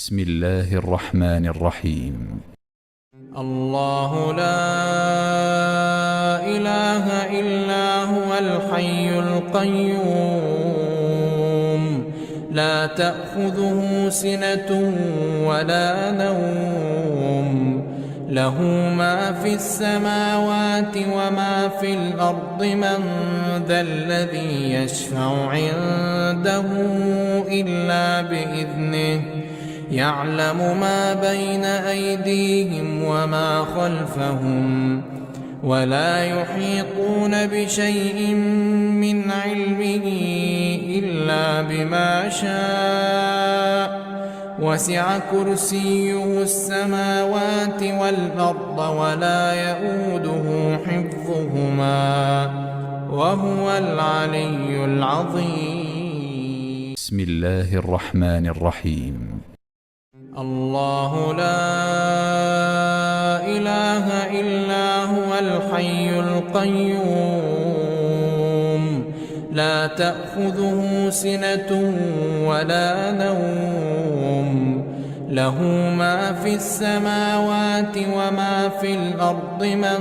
بسم الله الرحمن الرحيم. الله لا إله إلا هو الحي القيوم لا تأخذه سنة ولا نوم له ما في السماوات وما في الأرض من ذا الذي يشفع عنده إلا بإذنه يعلم ما بين أيديهم وما خلفهم ولا يحيطون بشيء من علمه إلا بما شاء وسع كرسيه السماوات والأرض ولا يئوده حفظهما وهو العلي العظيم. بسم الله الرحمن الرحيم. الله لا إله إلا هو الحي القيوم لا تأخذه سنة ولا نوم له ما في السماوات وما في الأرض من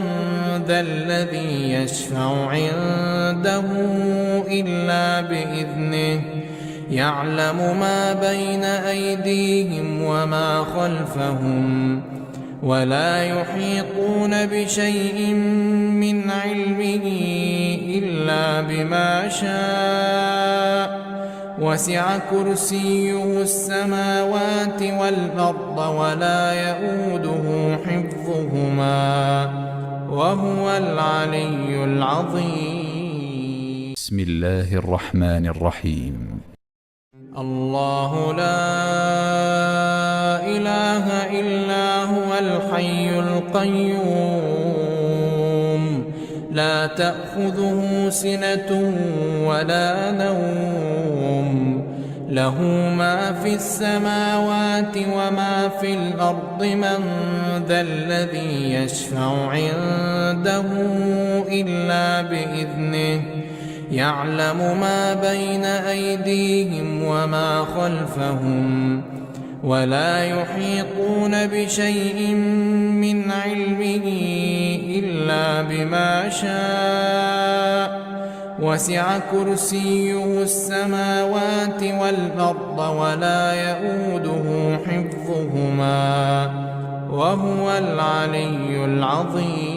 ذا الذي يشفع عنده إلا بإذنه يعلم ما بين أيديهم وما خلفهم ولا يحيطون بشيء من علمه إلا بما شاء وسع كرسيه السماوات والأرض ولا يئوده حفظهما وهو العلي العظيم. بسم الله الرحمن الرحيم. الله لا إله إلا هو الحي القيوم لا تأخذه سنة ولا نوم له ما في السماوات وما في الأرض من ذا الذي يشفع عنده إلا بإذنه يعلم ما بين أيديهم وما خلفهم ولا يحيطون بشيء من علمه إلا بما شاء وسع كرسيه السماوات والأرض ولا يئوده حفظهما وهو العلي العظيم.